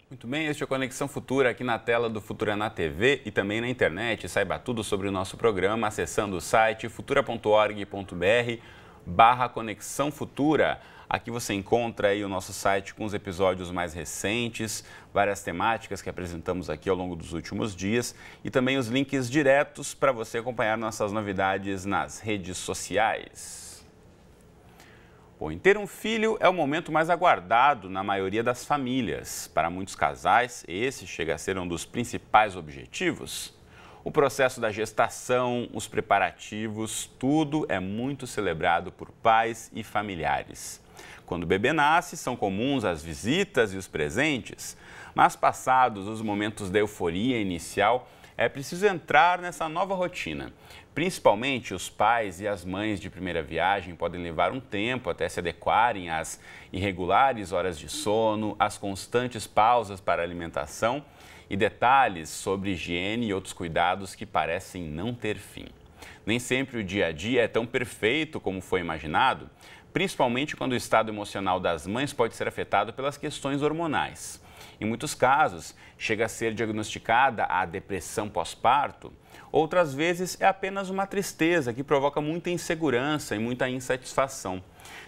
Muito bem, este é o Conexão Futura aqui na tela do Futura na TV e também na internet. Saiba tudo sobre o nosso programa acessando o site futura.org.br/Conexão Futura. Aqui você encontra aí o nosso site com os episódios mais recentes, várias temáticas que apresentamos aqui ao longo dos últimos dias e também os links diretos para você acompanhar nossas novidades nas redes sociais. Bom, ter um filho é o momento mais aguardado na maioria das famílias. Para muitos casais, esse chega a ser um dos principais objetivos. O processo da gestação, os preparativos, tudo é muito celebrado por pais e familiares. Quando o bebê nasce, são comuns as visitas e os presentes, mas passados os momentos da euforia inicial, é preciso entrar nessa nova rotina. Principalmente os pais e as mães de primeira viagem podem levar um tempo até se adequarem às irregulares horas de sono, às constantes pausas para alimentação e detalhes sobre higiene e outros cuidados que parecem não ter fim. Nem sempre o dia a dia é tão perfeito como foi imaginado, principalmente quando o estado emocional das mães pode ser afetado pelas questões hormonais. Em muitos casos, chega a ser diagnosticada a depressão pós-parto. Outras vezes é apenas uma tristeza que provoca muita insegurança e muita insatisfação.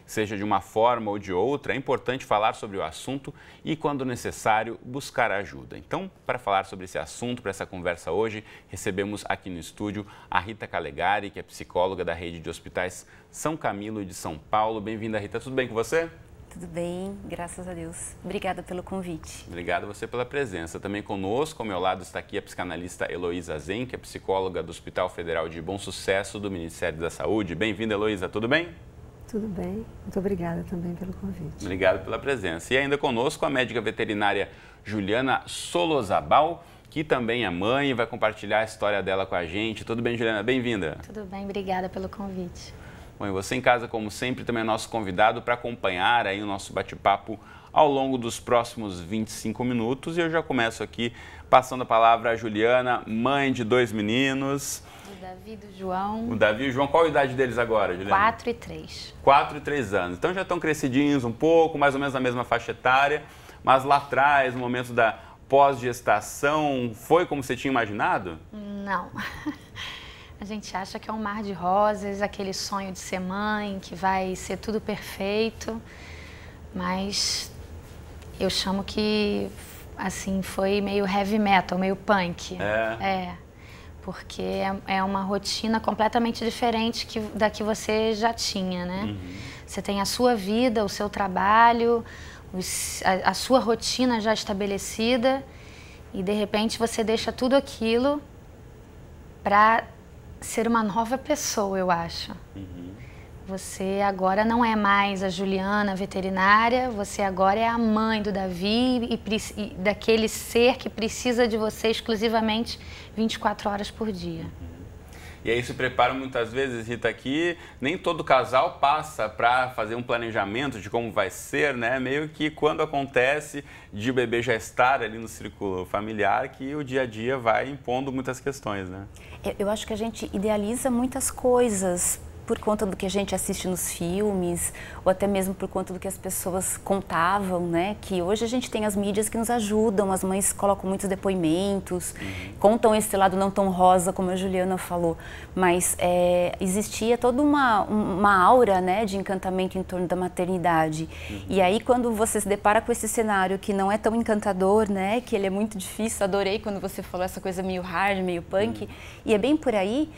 Seja de uma forma ou de outra, é importante falar sobre o assunto e, quando necessário, buscar ajuda. Então, para falar sobre esse assunto, para essa conversa hoje, recebemos aqui no estúdio a Rita Calegari, que é psicóloga da rede de hospitais São Camilo de São Paulo. Bem-vinda, Rita. Tudo bem com você? Tudo bem, graças a Deus. Obrigada pelo convite. Obrigado a você pela presença. Também conosco, ao meu lado, está aqui a psicanalista Heloísa Zen, que é psicóloga do Hospital Federal de Bom Sucesso do Ministério da Saúde. Bem-vinda, Heloísa. Tudo bem? Tudo bem. Muito obrigada também pelo convite. Obrigado pela presença. E ainda conosco a médica veterinária Juliana Solozabal, que também é mãe e vai compartilhar a história dela com a gente. Tudo bem, Juliana? Bem-vinda. Tudo bem, obrigada pelo convite. Bom, e você em casa, como sempre, também é nosso convidado para acompanhar aí o nosso bate-papo ao longo dos próximos 25 minutos. E eu já começo aqui passando a palavra à Juliana, mãe de 2 meninos. O Davi e do João. O Davi e o João, qual a idade deles agora, Juliana? 4 e 3. 4 e 3 anos. Então já estão crescidinhos um pouco, mais ou menos na mesma faixa etária. Mas lá atrás, no momento da pós-gestação, foi como você tinha imaginado? Não. A gente acha que é um mar de rosas, aquele sonho de ser mãe, que vai ser tudo perfeito, mas eu chamo que, assim, foi meio heavy metal, meio punk. Porque é uma rotina completamente diferente da que você já tinha, né? Uhum. Você tem a sua vida, o seu trabalho, a sua rotina já estabelecida e, de repente, você deixa tudo aquilo para ser uma nova pessoa, eu acho. Uhum. Você agora não é mais a Juliana veterinária, você agora é a mãe do Davi e daquele ser que precisa de você exclusivamente 24 horas por dia. Uhum. E aí se prepara muitas vezes, Rita, aqui nem todo casal passa para fazer um planejamento de como vai ser, né? Meio que quando acontece de o bebê já estar ali no círculo familiar, que o dia a dia vai impondo muitas questões, né? Eu acho que a gente idealiza muitas coisas por conta do que a gente assiste nos filmes, ou até mesmo por conta do que as pessoas contavam, né? Que hoje a gente tem as mídias que nos ajudam, as mães colocam muitos depoimentos, contam esse lado não tão rosa, como a Juliana falou, mas existia toda uma aura, né, de encantamento em torno da maternidade. E aí, quando você se depara com esse cenário que não é tão encantador, né, que ele é muito difícil, adorei quando você falou essa coisa meio hard, meio punk, e é bem por aí,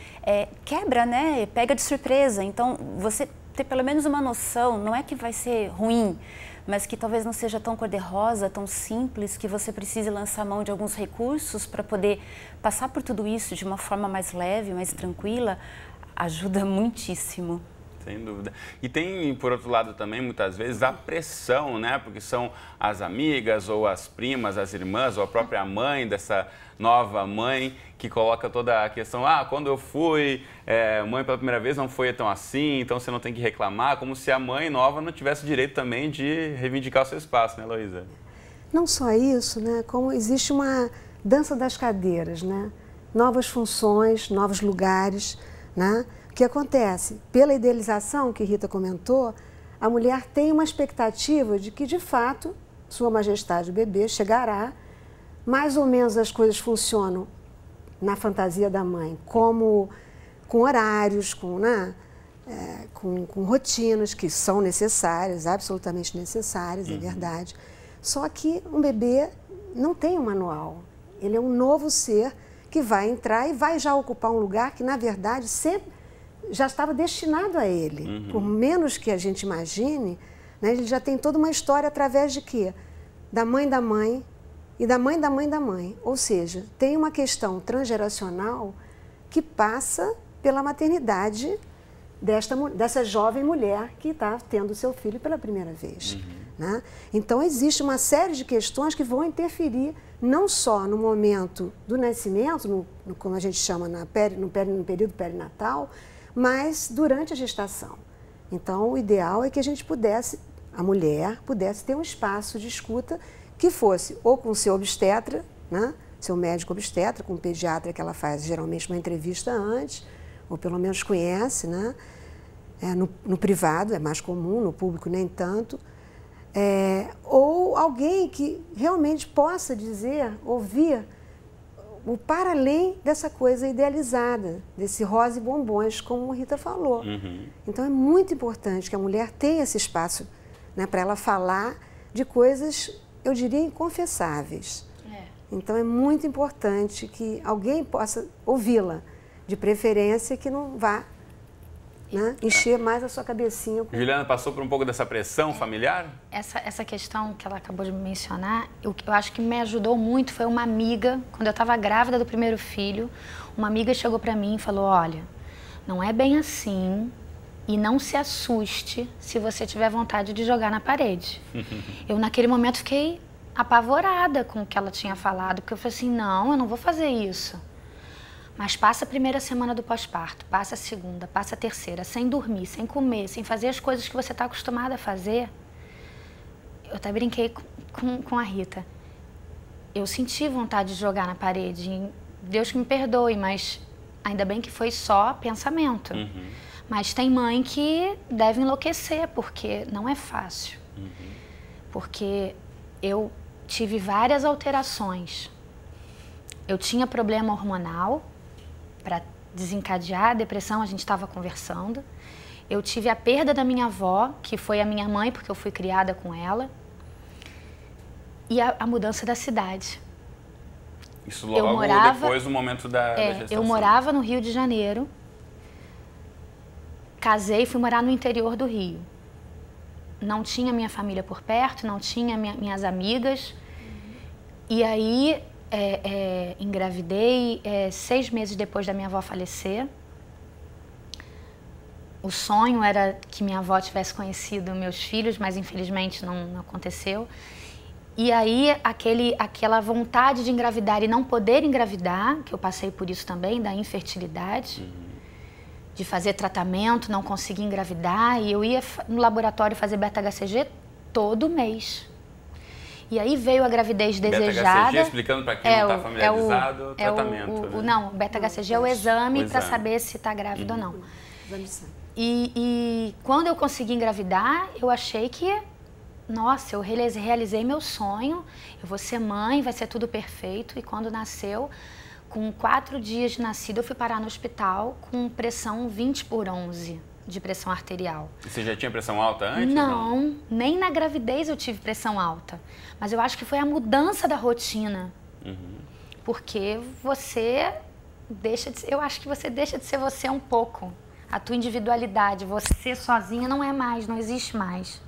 quebra, né, pega de surpresa. Então, você ter pelo menos uma noção, não é que vai ser ruim, mas que talvez não seja tão cor-de-rosa, tão simples, que você precise lançar mão de alguns recursos para poder passar por tudo isso de uma forma mais leve, mais tranquila, ajuda muitíssimo. Sem dúvida. E tem, por outro lado, também, muitas vezes, a pressão, né? Porque são as amigas ou as primas, as irmãs ou a própria mãe dessa nova mãe que coloca toda a questão, quando eu fui mãe pela primeira vez não foi tão assim, então você não tem que reclamar, como se a mãe nova não tivesse o direito também de reivindicar o seu espaço, né, Heloísa? Não só isso, né? Como existe uma dança das cadeiras, né? Novas funções, novos lugares, né? O que acontece? Pela idealização que Rita comentou, a mulher tem uma expectativa de que, de fato, Sua Majestade o bebê chegará, mais ou menos as coisas funcionam na fantasia da mãe, como com horários, com rotinas que são necessárias, absolutamente necessárias, é verdade. Só que um bebê não tem um manual. Ele é um novo ser que vai entrar e vai já ocupar um lugar que, na verdade, sempre já estava destinado a ele. Por menos que a gente imagine, né, ele já tem toda uma história através de quê? Da mãe e da mãe da mãe da mãe. Ou seja, tem uma questão transgeracional que passa pela maternidade dessa jovem mulher que está tendo seu filho pela primeira vez. Né? Então, existe uma série de questões que vão interferir não só no momento do nascimento, como a gente chama no período perinatal, mas durante a gestação. Então, o ideal é que a mulher pudesse ter um espaço de escuta que fosse ou com o seu obstetra, né? Seu médico obstetra, com o pediatra, que ela faz geralmente uma entrevista antes, ou pelo menos conhece, né? No privado é mais comum, no público nem tanto. Ou alguém que realmente possa ouvir o para além dessa coisa idealizada, desse rosa e bombons, como a Rita falou. Então é muito importante que a mulher tenha esse espaço, né, para ela falar de coisas, eu diria, inconfessáveis. Então é muito importante que alguém possa ouvi-la, de preferência que não vá, né, encher mais a sua cabecinha. Juliana, passou por um pouco dessa pressão familiar? Essa questão que ela acabou de mencionar, eu acho que me ajudou muito foi uma amiga, quando eu estava grávida do primeiro filho, uma amiga chegou para mim e falou, olha, não é bem assim e não se assuste se você tiver vontade de jogar na parede. Eu naquele momento fiquei apavorada com o que ela tinha falado, porque eu falei assim, não, eu não vou fazer isso. Mas passa a primeira semana do pós-parto, passa a segunda, passa a terceira, sem dormir, sem comer, sem fazer as coisas que você está acostumada a fazer. Eu até brinquei com a Rita. Eu senti vontade de jogar na parede. Deus que me perdoe, mas ainda bem que foi só pensamento. Mas tem mãe que deve enlouquecer, porque não é fácil. Porque eu tive várias alterações. Eu tinha problema hormonal. Para desencadear a depressão, a gente estava conversando. Eu tive a perda da minha avó, que foi a minha mãe, porque eu fui criada com ela. E a mudança da cidade. Isso logo depois do momento da gestação. Eu morava no Rio de Janeiro. Casei e fui morar no interior do Rio. Não tinha minha família por perto, não tinha minhas amigas. E aí... engravidei 6 meses depois da minha avó falecer. O sonho era que minha avó tivesse conhecido meus filhos, mas infelizmente não aconteceu. E aí aquela vontade de engravidar e não poder engravidar, que eu passei por isso também, da infertilidade, de fazer tratamento, não conseguir engravidar, e eu ia no laboratório fazer beta-HCG todo mês. E aí veio a gravidez desejada. Beta-HCG, explicando para quem não está familiarizado, tratamento. Não, beta-HCG é o exame para saber se está grávida ou não. E quando eu consegui engravidar, eu achei que, nossa, eu realizei meu sonho, eu vou ser mãe, vai ser tudo perfeito. E quando nasceu, com 4 dias de nascido, eu fui parar no hospital com pressão 20/11. De pressão arterial. E você já tinha pressão alta antes? Não, nem na gravidez eu tive pressão alta. Mas eu acho que foi a mudança da rotina. Porque eu acho que você deixa de ser você um pouco. A tua individualidade, você sozinha não existe mais.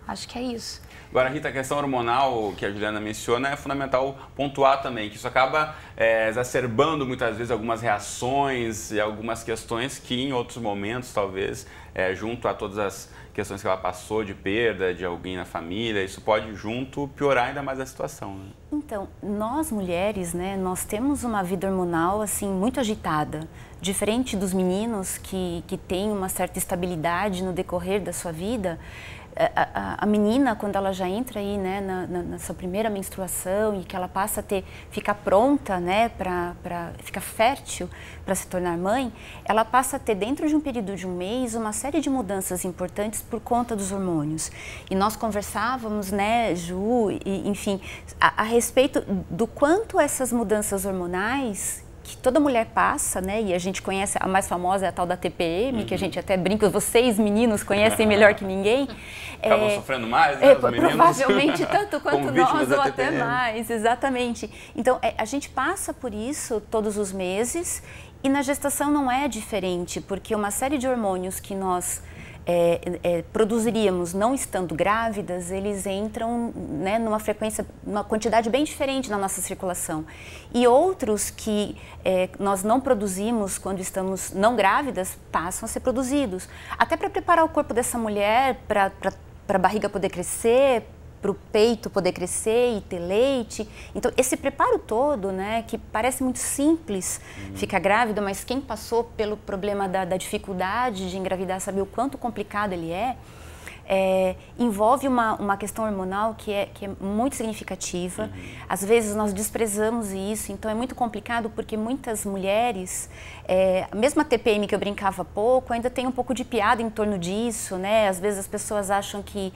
Acho que é isso. Agora, Rita, a questão hormonal que a Juliana menciona é fundamental pontuar também, que isso acaba exacerbando muitas vezes algumas reações e algumas questões que em outros momentos, talvez, junto a todas as questões que ela passou de perda de alguém na família, isso pode junto piorar ainda mais a situação, né? Então, nós mulheres, né, nós temos uma vida hormonal assim muito agitada, diferente dos meninos que têm uma certa estabilidade no decorrer da sua vida. a menina, quando ela já entra aí, né, na sua primeira menstruação e que ela passa a ficar pronta, né, ficar fértil para se tornar mãe, ela passa a ter, dentro de um período de um mês, uma série de mudanças importantes por conta dos hormônios. E nós conversávamos, né, Ju, enfim, a respeito do quanto essas mudanças hormonais que toda mulher passa, né? E a gente conhece, a mais famosa é a tal da TPM, que a gente até brinca, vocês meninos conhecem melhor que ninguém. Acabam sofrendo mais, né, os meninos? Provavelmente tanto quanto nós, ou até TPM. mais, exatamente. Então, a gente passa por isso todos os meses e na gestação não é diferente, porque uma série de hormônios que nós produziríamos não estando grávidas, eles entram, né, numa frequência, uma quantidade bem diferente na nossa circulação. E outros que nós não produzimos quando estamos não grávidas, passam a ser produzidos. Até para preparar o corpo dessa mulher para a barriga poder crescer, para o peito poder crescer e ter leite. Então, esse preparo todo, né, que parece muito simples, ficar grávida, mas quem passou pelo problema da dificuldade de engravidar sabe o quanto complicado ele é. Envolve uma questão hormonal que é muito significativa. Às vezes nós desprezamos isso, então é muito complicado porque muitas mulheres, mesmo a TPM que eu brincava há pouco, ainda tem um pouco de piada em torno disso, né? Às vezes as pessoas acham que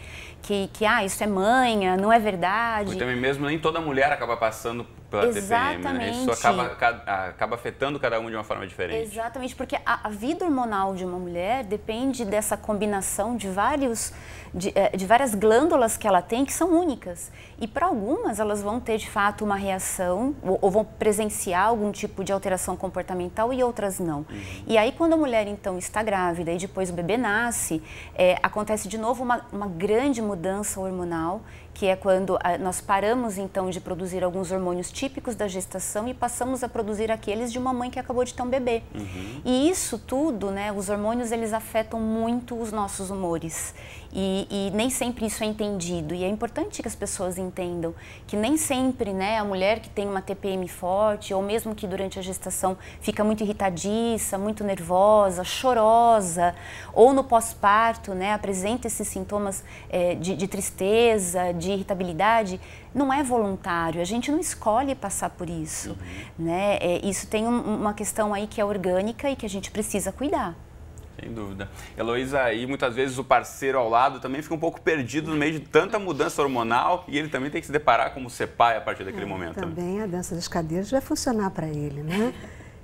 isso é manha, não é verdade. E também mesmo nem toda mulher acaba passando pela TPM, né? Isso acaba afetando cada um de uma forma diferente. Exatamente, porque a vida hormonal de uma mulher depende dessa combinação de várias glândulas que ela tem, que são únicas. E para algumas elas vão ter de fato uma reação ou vão presenciar algum tipo de alteração comportamental e outras não. E aí quando a mulher então está grávida e depois o bebê nasce, acontece de novo uma grande mudança hormonal, que é quando nós paramos então de produzir alguns hormônios típicos da gestação e passamos a produzir aqueles de uma mãe que acabou de ter um bebê. E isso tudo, né, os hormônios, eles afetam muito os nossos humores. E nem sempre isso é entendido. E é importante que as pessoas entendam que nem sempre, né, a mulher que tem uma TPM forte, ou mesmo que durante a gestação fica muito irritadiça, muito nervosa, chorosa, ou no pós-parto, né, apresenta esses sintomas de tristeza, de irritabilidade, não é voluntário, a gente não escolhe passar por isso, né? Isso tem uma questão aí que é orgânica e que a gente precisa cuidar. Sem dúvida. Heloísa, aí muitas vezes o parceiro ao lado também fica um pouco perdido no meio de tanta mudança hormonal e ele também tem que se deparar como ser pai a partir daquele momento. Também a dança das cadeiras vai funcionar para ele, né?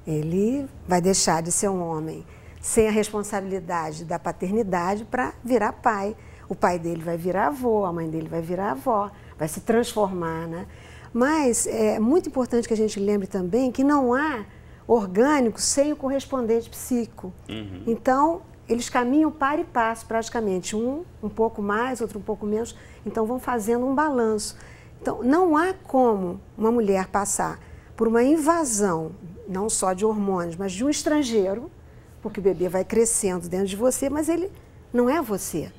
Ele vai deixar de ser um homem sem a responsabilidade da paternidade para virar pai. O pai dele vai virar avô, a mãe dele vai virar avó, vai se transformar, né? Mas é muito importante que a gente lembre também que não há orgânico sem o correspondente psíquico. Então, eles caminham par e passo praticamente, um pouco mais, outro um pouco menos, então vão fazendo um balanço. Então, não há como uma mulher passar por uma invasão, não só de hormônios, mas de um estrangeiro, porque o bebê vai crescendo dentro de você, mas ele não é você.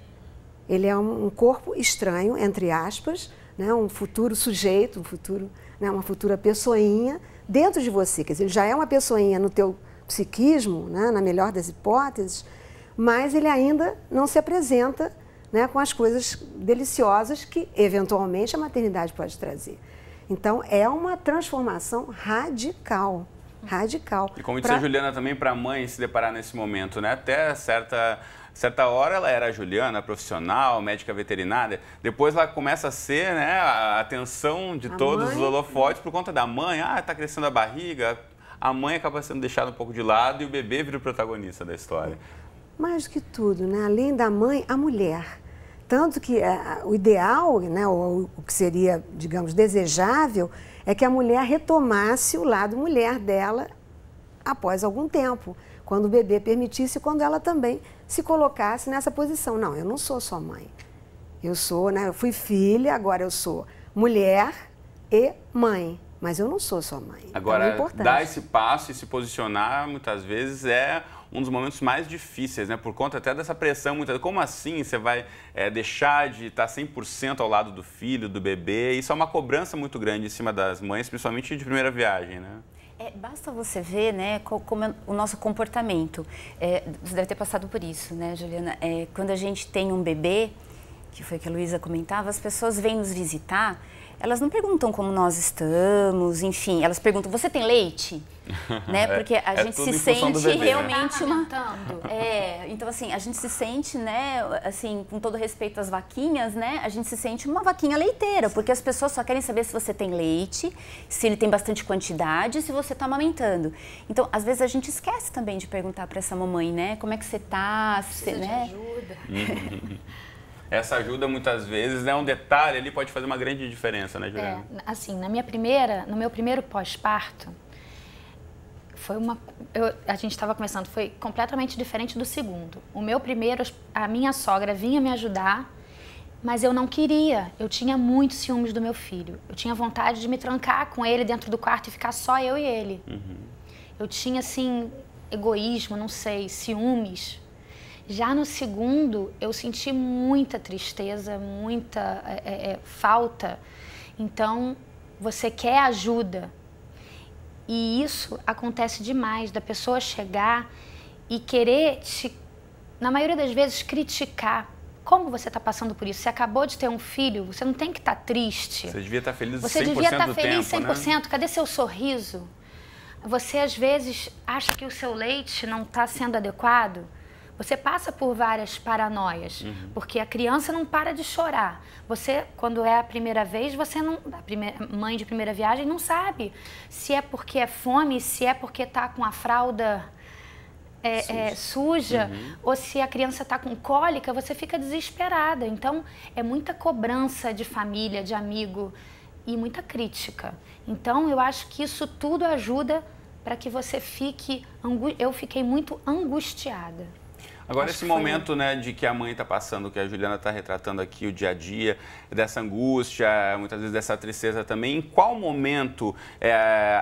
Ele é um corpo estranho, entre aspas, né, um futuro sujeito, uma futura pessoinha dentro de você. Quer dizer, ele já é uma pessoinha no teu psiquismo, né, na melhor das hipóteses, mas ele ainda não se apresenta, né, com as coisas deliciosas que, eventualmente, a maternidade pode trazer. Então, é uma transformação radical. Radical. E como disse a Juliana também, para a mãe se deparar nesse momento, né, até certa hora ela era a Juliana, profissional, médica veterinária, depois ela começa a ser, né, a atenção de todos os holofotes por conta da mãe. Está crescendo a barriga, a mãe acaba sendo deixada um pouco de lado e o bebê vira o protagonista da história. Mais do que tudo, né, além da mãe, a mulher. Tanto que o ideal, né, o que seria, digamos, desejável, é que a mulher retomasse o lado mulher dela após algum tempo, quando o bebê permitisse, quando ela também se colocasse nessa posição. Não, eu não sou só mãe. Eu sou, né, eu fui filha, agora eu sou mulher e mãe, mas eu não sou só mãe. Agora, então, é importante. dar esse passo e se posicionar, muitas vezes, é um dos momentos mais difíceis, né? Por conta até dessa pressão. Como assim você vai deixar de estar 100% ao lado do filho, do bebê? Isso é uma cobrança muito grande em cima das mães, principalmente de primeira viagem, né? Basta você ver, né, como é o nosso comportamento. Você deve ter passado por isso, né, Juliana? Quando a gente tem um bebê que foi que a Luísa comentava, as pessoas vêm nos visitar, elas não perguntam como nós estamos, enfim, elas perguntam, você tem leite? Né? Porque a gente se sente realmente uma... então assim, a gente se sente, né, assim, com todo respeito às vaquinhas, né, a gente se sente uma vaquinha leiteira, porque as pessoas só querem saber se você tem leite, se ele tem bastante quantidade, se você está amamentando. Então, às vezes a gente esquece também de perguntar para essa mamãe, né, como é que você está, né? Ajuda. Essa ajuda, muitas vezes, né, um detalhe ali pode fazer uma grande diferença, né, Juliana? Assim, no meu primeiro pós-parto, a gente estava conversando, foi completamente diferente do segundo. O meu primeiro, a minha sogra vinha me ajudar, mas eu não queria. Eu tinha muitos ciúmes do meu filho. Eu tinha vontade de me trancar com ele dentro do quarto e ficar só eu e ele. Eu tinha, assim, egoísmo, não sei, ciúmes. Já no segundo, eu senti muita tristeza, muita falta. Então, você quer ajuda. E isso acontece demais, da pessoa chegar e querer na maioria das vezes, criticar. Como você está passando por isso? Você acabou de ter um filho, você não tem que estar triste. Você devia estar feliz 100% do tempo, Você devia estar feliz 100%, né? Cadê seu sorriso? Você, às vezes, acha que o seu leite não está sendo adequado. Você passa por várias paranoias, porque a criança não para de chorar. Você, quando é a primeira vez, mãe de primeira viagem, não sabe se é porque é fome, se é porque está com a fralda suja, ou se a criança está com cólica, você fica desesperada. Então, é muita cobrança de família, de amigo e muita crítica. Então, eu acho que isso tudo ajuda para que você fique... Eu fiquei muito angustiada. Agora, esse momento, né, de que a mãe está passando, que a Juliana está retratando aqui, o dia a dia, dessa angústia, muitas vezes dessa tristeza também, em qual momento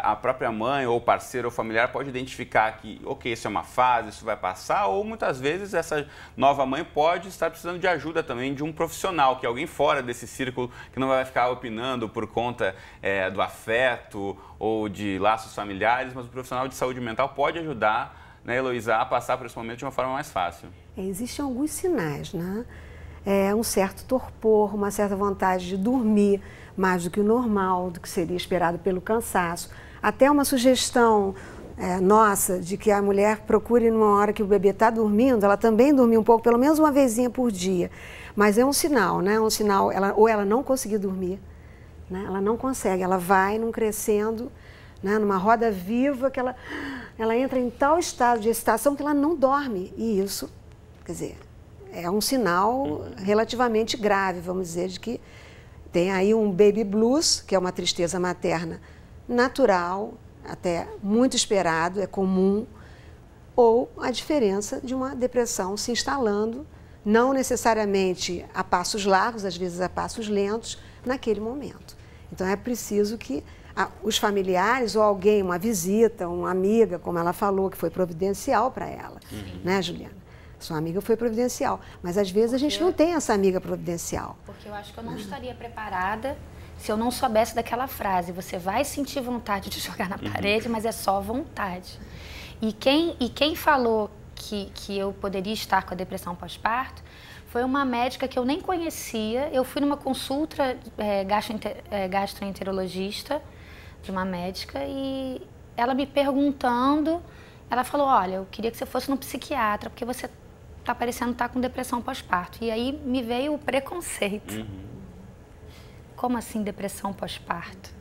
a própria mãe ou parceiro ou familiar pode identificar que, ok, isso é uma fase, isso vai passar, ou muitas vezes essa nova mãe pode estar precisando de ajuda também de um profissional, que é alguém fora desse círculo, que não vai ficar opinando por conta do afeto ou de laços familiares, mas o profissional de saúde mental pode ajudar, né, Heloísa, a passar por esse momento de uma forma mais fácil. Existem alguns sinais, né? Um certo torpor, uma certa vontade de dormir mais do que o normal, do que seria esperado pelo cansaço. Até uma sugestão nossa de que a mulher procure numa hora que o bebê está dormindo, ela também dormir um pouco, pelo menos uma vezinha por dia. Mas é um sinal, né? Um sinal, ou ela não conseguir dormir, né? Ela não consegue, ela vai num crescendo, né, numa roda viva, que ela entra em tal estado de excitação que ela não dorme. E isso, quer dizer, é um sinal relativamente grave, vamos dizer, de que tem aí um baby blues, que é uma tristeza materna natural, até muito esperado, é comum, ou a diferença de uma depressão se instalando, não necessariamente a passos largos, às vezes a passos lentos, naquele momento. Então é preciso que os familiares ou alguém, uma visita, uma amiga, como ela falou, que foi providencial para ela, né, Juliana? Sua amiga foi providencial, mas às vezes a gente não tem essa amiga providencial. Porque eu acho que eu não estaria preparada se eu não soubesse daquela frase, você vai sentir vontade de jogar na parede, mas é só vontade. E quem falou que eu poderia estar com a depressão pós-parto foi uma médica que eu nem conhecia. Eu fui numa consulta gastroenterologista de uma médica e ela me perguntando, ela falou, olha, eu queria que você fosse no psiquiatra porque você está parecendo estar com depressão pós-parto. E aí me veio o preconceito. Como assim depressão pós-parto?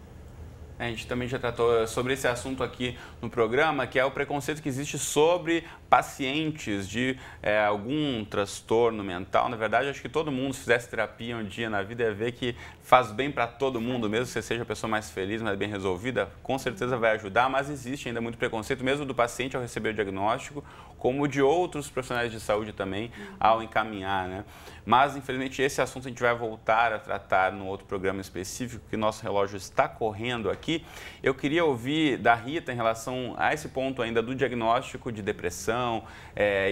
A gente também já tratou sobre esse assunto aqui no programa, que é o preconceito que existe sobre pacientes de algum transtorno mental. Na verdade, acho que todo mundo, se fizesse terapia um dia na vida, ia ver que faz bem para todo mundo, mesmo que você seja a pessoa mais feliz, mais bem resolvida, com certeza vai ajudar, mas existe ainda muito preconceito, mesmo do paciente ao receber o diagnóstico, como de outros profissionais de saúde também ao encaminhar, né? Mas, infelizmente, esse assunto a gente vai voltar a tratar num outro programa específico, que nosso relógio está correndo aqui. Eu queria ouvir da Rita em relação a esse ponto ainda do diagnóstico de depressão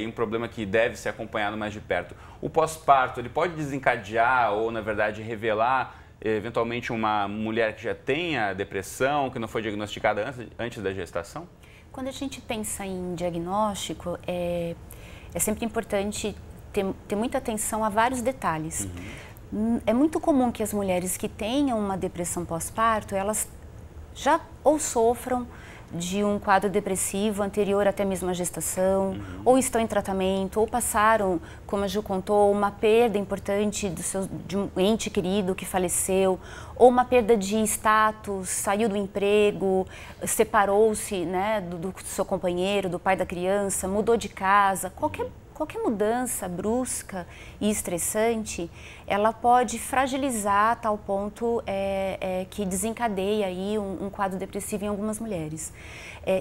e um problema que deve ser acompanhado mais de perto. O pós-parto, ele pode desencadear ou, na verdade, revelar eventualmente uma mulher que já tenha depressão, que não foi diagnosticada antes da gestação? Quando a gente pensa em diagnóstico, é sempre importante ter muita atenção a vários detalhes. É muito comum que as mulheres que tenham uma depressão pós-parto, elas já ou sofram de um quadro depressivo anterior até mesmo à gestação, ou estão em tratamento, ou passaram, como a Ju contou, uma perda importante de um ente querido que faleceu, ou uma perda de status, saiu do emprego, separou-se, né, do seu companheiro, do pai da criança, mudou de casa, qualquer mudança brusca e estressante, ela pode fragilizar a tal ponto que desencadeia aí um quadro depressivo em algumas mulheres.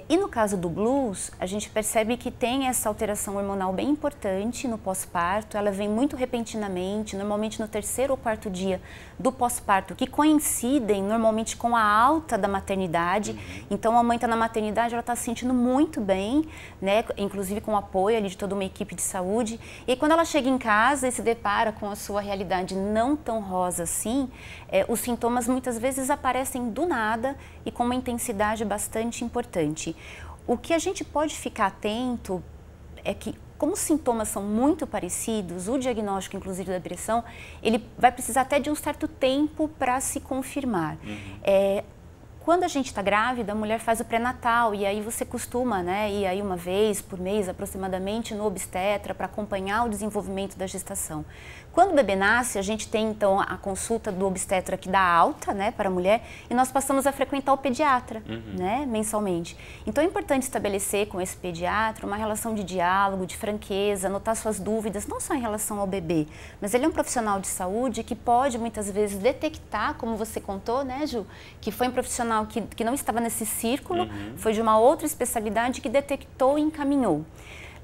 E no caso do blues, a gente percebe que tem essa alteração hormonal bem importante no pós-parto, ela vem muito repentinamente, normalmente no 3º ou 4º dia do pós-parto, que coincidem normalmente com a alta da maternidade. Então a mãe está na maternidade, ela está se sentindo muito bem, né? Inclusive com o apoio ali de toda uma equipe de saúde. E quando ela chega em casa e se depara com a sua realidade não tão rosa assim, os sintomas muitas vezes aparecem do nada e com uma intensidade bastante importante. O que a gente pode ficar atento é que, como os sintomas são muito parecidos, o diagnóstico, inclusive, da depressão, ele vai precisar até de um certo tempo para se confirmar. Quando a gente está grávida, a mulher faz o pré-natal e aí você costuma, né, ir aí uma vez por mês aproximadamente no obstetra para acompanhar o desenvolvimento da gestação. Quando o bebê nasce, a gente tem então a consulta do obstetra que dá alta, né, para a mulher, e nós passamos a frequentar o pediatra, né, mensalmente. Então é importante estabelecer com esse pediatra uma relação de diálogo, de franqueza, anotar suas dúvidas, não só em relação ao bebê, mas ele é um profissional de saúde que pode muitas vezes detectar, como você contou, né, Ju, que foi um profissional que não estava nesse círculo, foi de uma outra especialidade que detectou e encaminhou.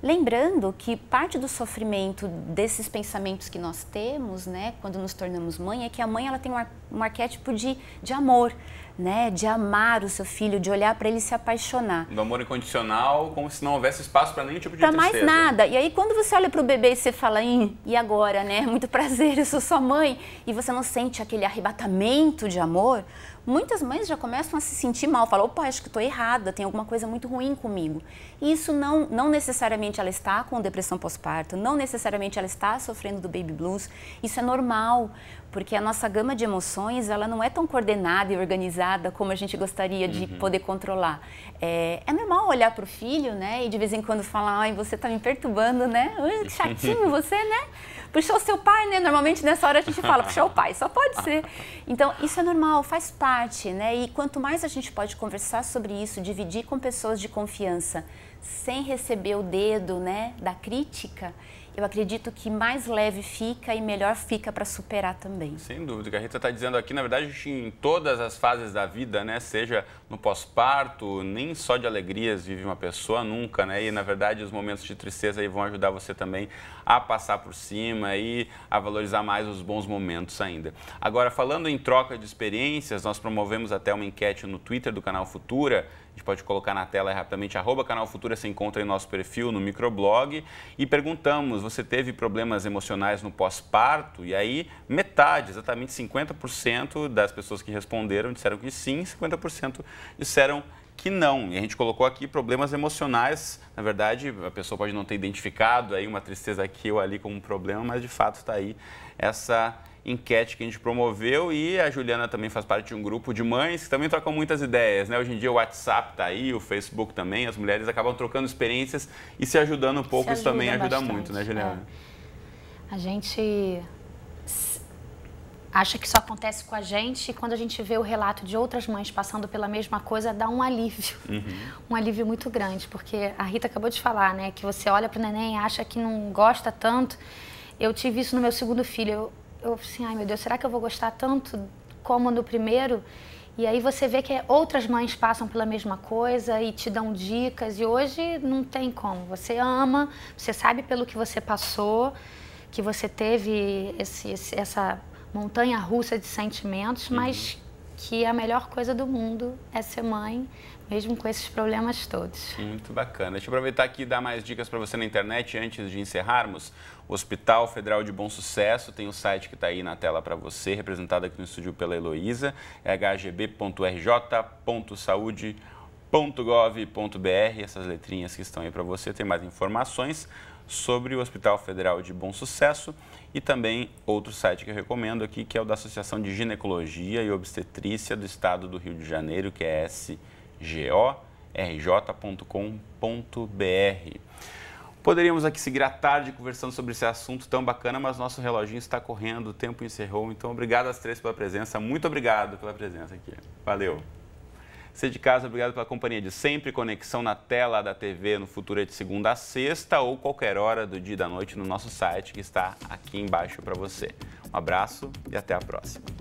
Lembrando que parte do sofrimento desses pensamentos que nós temos, né, quando nos tornamos mãe, é que a mãe ela tem um arquétipo de amor, né, de amar o seu filho, de olhar para ele e se apaixonar. Do amor incondicional, como se não houvesse espaço para nenhum tipo de tristeza. Para mais nada. E aí quando você olha para o bebê e você fala, e agora, né, muito prazer, eu sou sua mãe, e você não sente aquele arrebatamento de amor, muitas mães já começam a se sentir mal, falam, opa, acho que estou errada, tem alguma coisa muito ruim comigo. E isso não necessariamente ela está com depressão pós-parto, não necessariamente ela está sofrendo do baby blues, isso é normal, porque a nossa gama de emoções, ela não é tão coordenada e organizada como a gente gostaria de poder controlar. É normal olhar para o filho, né, e de vez em quando falar, ai, você está me perturbando, né, que chatinho você, né, puxou seu pai, né, normalmente nessa hora a gente fala, puxou o pai, só pode ser. Então, isso é normal, faz parte, né, e quanto mais a gente pode conversar sobre isso, dividir com pessoas de confiança, sem receber o dedo, né, da crítica, eu acredito que mais leve fica e melhor fica para superar também. Sem dúvida, o que a Rita está dizendo aqui, na verdade, em todas as fases da vida, né, seja no pós-parto, nem só de alegrias vive uma pessoa nunca, né, e na verdade os momentos de tristeza aí vão ajudar você também a passar por cima e a valorizar mais os bons momentos ainda. Agora, falando em troca de experiências, nós promovemos até uma enquete no Twitter do Canal Futura. A gente pode colocar na tela rapidamente, @Canal Futura, se encontra em nosso perfil no microblog, e perguntamos, você teve problemas emocionais no pós-parto? E aí, metade, exatamente 50% das pessoas que responderam disseram que sim, 50% disseram que não. E a gente colocou aqui problemas emocionais. Na verdade, a pessoa pode não ter identificado aí uma tristeza aqui ou ali como um problema, mas de fato está aí essa enquete que a gente promoveu, e a Juliana também faz parte de um grupo de mães que também trocam muitas ideias, né? Hoje em dia o WhatsApp está aí, o Facebook também, as mulheres acabam trocando experiências e se ajudando um pouco, isso também ajuda bastante, muito, né, Juliana? A gente acha que isso acontece com a gente, e quando a gente vê o relato de outras mães passando pela mesma coisa, dá um alívio, um alívio muito grande, porque a Rita acabou de falar, né, que você olha para o neném e acha que não gosta tanto. Eu tive isso no meu segundo filho, eu assim, ai meu Deus, será que eu vou gostar tanto como no primeiro? E aí você vê que outras mães passam pela mesma coisa e te dão dicas, e hoje não tem como. Você ama, você sabe pelo que você passou, que você teve essa montanha-russa de sentimentos, mas que a melhor coisa do mundo é ser mãe, mesmo com esses problemas todos. Muito bacana. Deixa eu aproveitar aqui e dar mais dicas para você na internet antes de encerrarmos. O Hospital Federal de Bom Sucesso tem o site que está aí na tela para você, representado aqui no estúdio pela Heloísa, é hgb.rj.saude.gov.br, essas letrinhas que estão aí para você, tem mais informações sobre o Hospital Federal de Bom Sucesso e também outro site que eu recomendo aqui, que é o da Associação de Ginecologia e Obstetrícia do Estado do Rio de Janeiro, que é sgorj.com.br. Poderíamos aqui seguir à tarde conversando sobre esse assunto tão bacana, mas nosso reloginho está correndo, o tempo encerrou. Então, obrigado às três pela presença. Muito obrigado pela presença aqui. Valeu. Você de casa, obrigado pela companhia de sempre. Conexão na tela da TV no Futuro é de segunda a sexta ou qualquer hora do dia e da noite no nosso site que está aqui embaixo para você. Um abraço e até a próxima.